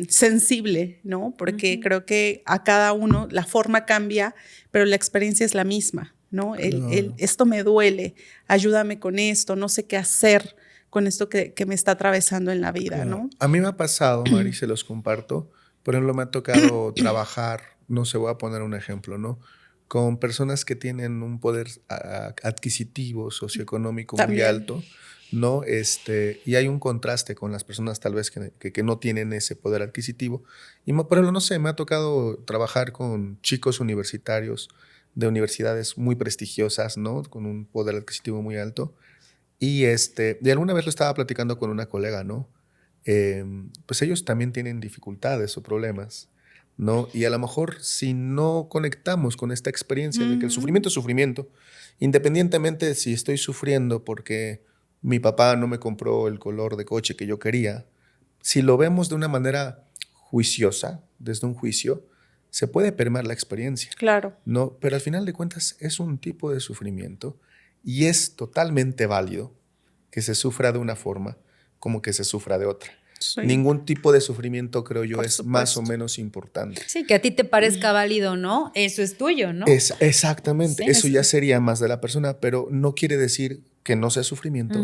sensible, ¿no? Porque creo que a cada uno la forma cambia, pero la experiencia es la misma, ¿no? Esto me duele, ayúdame con esto, no sé qué hacer con esto que me está atravesando en la vida, Claro. ¿no? A mí me ha pasado, Mari, se los comparto. Por ejemplo, me ha tocado trabajar, no sé, voy a poner un ejemplo, ¿no? Con personas que tienen un poder adquisitivo, socioeconómico muy También. alto, ¿no? Y hay un contraste con las personas tal vez que no tienen ese poder adquisitivo. Y, por ejemplo, no sé, me ha tocado trabajar con chicos universitarios de universidades muy prestigiosas, ¿no? Con un poder adquisitivo muy alto. Y alguna vez lo estaba platicando con una colega, ¿no? Pues ellos también tienen dificultades o problemas, ¿no? Y a lo mejor si no conectamos con esta experiencia de que el sufrimiento es sufrimiento, independientemente de si estoy sufriendo porque mi papá no me compró el color de coche que yo quería, si lo vemos de una manera juiciosa, desde un juicio, se puede permear la experiencia. Claro. No, pero al final de cuentas es un tipo de sufrimiento y es totalmente válido que se sufra de una forma como que se sufra de otra. Sí. Ningún tipo de sufrimiento, creo yo, Por es supuesto. más o menos importante. Sí, que a ti te parezca válido, ¿no? Eso es tuyo, ¿no? Exactamente, Sí, eso es- ya sería más de la persona, pero no quiere decir que no sea sufrimiento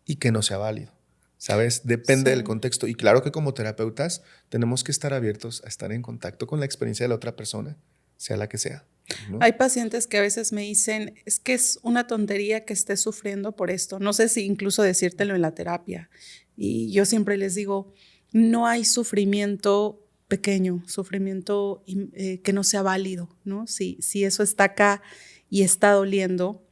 y que no sea válido. ¿Sabes? Depende del contexto. Y claro que como terapeutas tenemos que estar abiertos a estar en contacto con la experiencia de la otra persona sea la que sea, ¿no? Hay pacientes que a veces me dicen, es que es una tontería que estés sufriendo por esto. No sé si incluso decírtelo en la terapia. Y yo siempre les digo, no hay sufrimiento pequeño, sufrimiento que no sea válido, ¿no? Si eso está acá y está doliendo,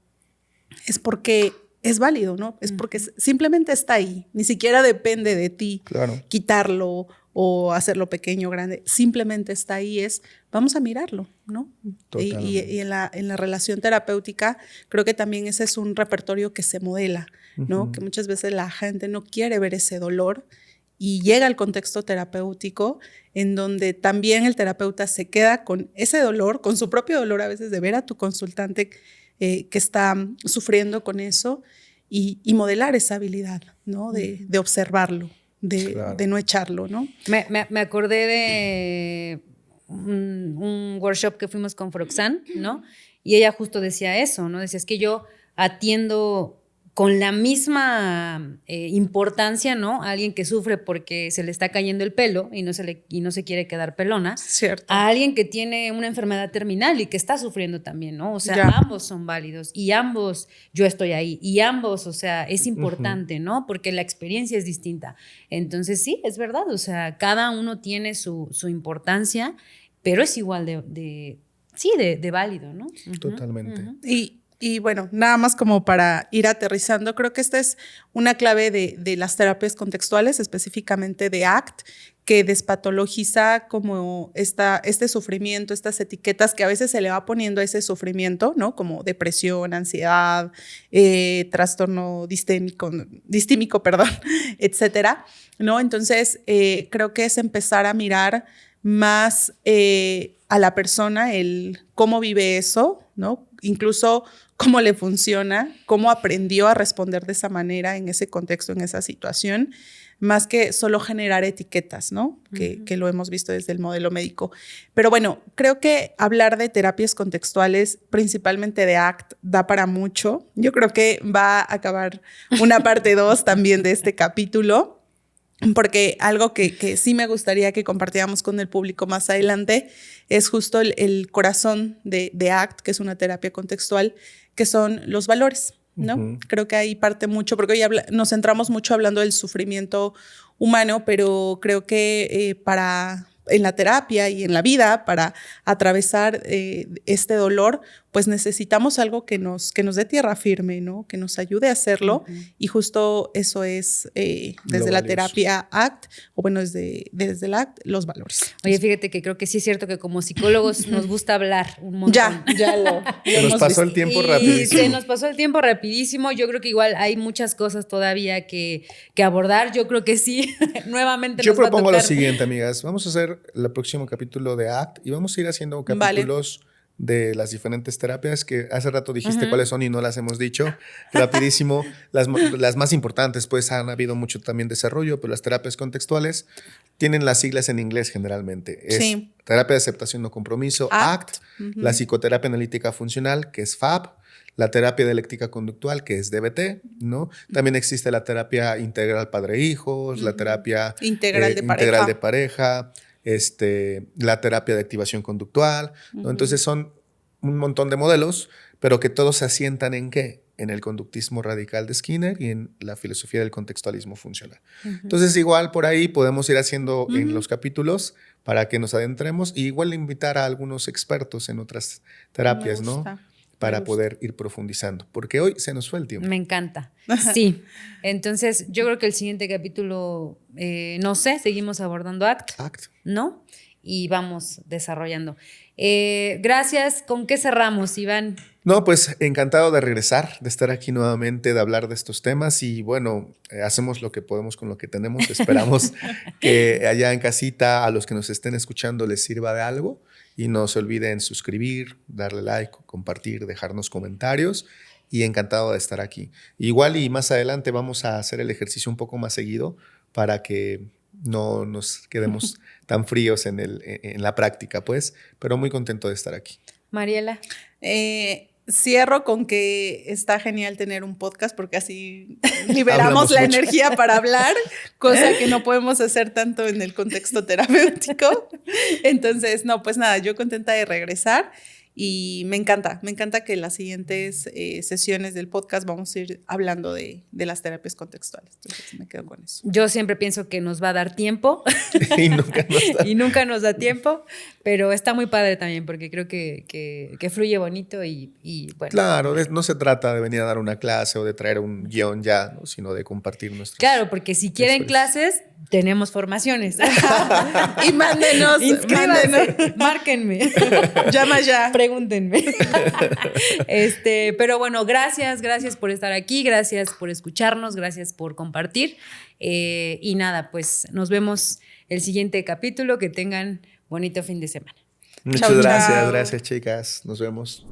es porque es válido, ¿no? Es porque simplemente está ahí. Ni siquiera depende de ti quitarlo o hacerlo pequeño o grande. Simplemente está ahí, vamos a mirarlo, ¿no? Y en la relación terapéutica, creo que también ese es un repertorio que se modela, ¿no? Que muchas veces la gente no quiere ver ese dolor y llega al contexto terapéutico en donde también el terapeuta se queda con ese dolor, con su propio dolor a veces de ver a tu consultante que está sufriendo con eso y modelar esa habilidad, ¿no? De observarlo, de no echarlo, ¿no? Me acordé de un workshop que fuimos con Froxan, ¿no? Y ella justo decía eso, ¿no? Decía, es que yo atiendo con la misma importancia, ¿no? A alguien que sufre porque se le está cayendo el pelo y no se quiere quedar pelona. Cierto. A alguien que tiene una enfermedad terminal y que está sufriendo también, ¿no? O sea, ambos son válidos y ambos, yo estoy ahí y ambos, o sea, es importante, ¿no? Porque la experiencia es distinta. Entonces, sí, es verdad, o sea, cada uno tiene su importancia, pero es igual de válido, ¿no? Totalmente. Y bueno, nada más como para ir aterrizando, creo que esta es una clave de las terapias contextuales, específicamente de ACT, que despatologiza como este sufrimiento, estas etiquetas que a veces se le va poniendo a ese sufrimiento, ¿no? Como depresión, ansiedad, trastorno distímico, etcétera, ¿no? Entonces, creo que es empezar a mirar más a la persona, el cómo vive eso, ¿no? Incluso cómo le funciona, cómo aprendió a responder de esa manera en ese contexto, en esa situación, más que solo generar etiquetas, ¿no? Que lo hemos visto desde el modelo médico. Pero bueno, creo que hablar de terapias contextuales, principalmente de ACT, da para mucho. Yo creo que va a acabar una parte 2 también de este capítulo, porque algo que sí me gustaría que compartiéramos con el público más adelante es justo el corazón de ACT, que es una terapia contextual, que son los valores, ¿no? Creo que ahí parte mucho, porque hoy nos centramos mucho hablando del sufrimiento humano, pero creo que en la terapia y en la vida, para atravesar este dolor, pues necesitamos algo que nos dé tierra firme, ¿no? Que nos ayude a hacerlo. Y justo eso es desde la terapia ACT, o bueno, desde el ACT, los valores. Oye, fíjate que creo que sí es cierto que como psicólogos nos gusta hablar un montón. Se nos pasó el tiempo rapidísimo. Se nos pasó el tiempo rapidísimo. Yo creo que igual hay muchas cosas todavía que abordar. Yo creo que sí, nuevamente Yo nos va a propongo tocar. lo siguiente, amigas. Vamos a hacer el próximo capítulo de ACT y vamos a ir haciendo capítulos de las diferentes terapias que hace rato dijiste cuáles son y no las hemos dicho. Rapidísimo, las más importantes, pues han habido mucho también desarrollo, pero las terapias contextuales tienen las siglas en inglés generalmente. Es terapia de aceptación no compromiso, ACT, la psicoterapia analítica funcional, que es FAB, la terapia dialéctica conductual, que es DBT, ¿no? También existe la terapia integral padre-hijos, la terapia integral de pareja, la terapia de activación conductual, ¿no? Entonces son un montón de modelos, pero que todos se asientan ¿en qué? En el conductismo radical de Skinner y en la filosofía del contextualismo funcional. Entonces igual por ahí podemos ir haciendo en los capítulos para que nos adentremos y igual invitar a algunos expertos en otras terapias, ¿no? Para poder ir profundizando, porque hoy se nos fue el tiempo. Me encanta. Sí. Entonces, yo creo que el siguiente capítulo, no sé, seguimos abordando ACT, ¿no? Y vamos desarrollando. Gracias. ¿Con qué cerramos, Iván? No, pues encantado de regresar, de estar aquí nuevamente, de hablar de estos temas y bueno, hacemos lo que podemos con lo que tenemos. Esperamos que allá en casita, a los que nos estén escuchando, les sirva de algo. Y no se olviden suscribir, darle like, compartir, dejarnos comentarios y encantado de estar aquí. Igual y más adelante vamos a hacer el ejercicio un poco más seguido para que no nos quedemos tan fríos en la práctica, pues, pero muy contento de estar aquí. Mariela. cierro con que está genial tener un podcast porque así liberamos Hablamos la mucho. energía para hablar, cosa que no podemos hacer tanto en el contexto terapéutico. Entonces, no, pues nada, yo contenta de regresar y me encanta que en las siguientes sesiones del podcast vamos a ir hablando de las terapias contextuales. Entonces, me quedo con eso. Yo siempre pienso que nos va a dar tiempo Y nunca nos da. y nunca nos da tiempo, pero está muy padre también porque creo que fluye bonito y bueno. Claro, no se trata de venir a dar una clase o de traer un guión ya, ¿no? Sino de compartir nuestros... Claro, porque si quieren Experiencias. clases, tenemos formaciones. Y mándenos, Inscríbanse, márquenme, llama ya. pregúntenme. Pero bueno, gracias por estar aquí, gracias por escucharnos, gracias por compartir. Y nada, pues nos vemos el siguiente capítulo. Que tengan bonito fin de semana. Muchas Chau, gracias, chau. gracias chicas. Nos vemos.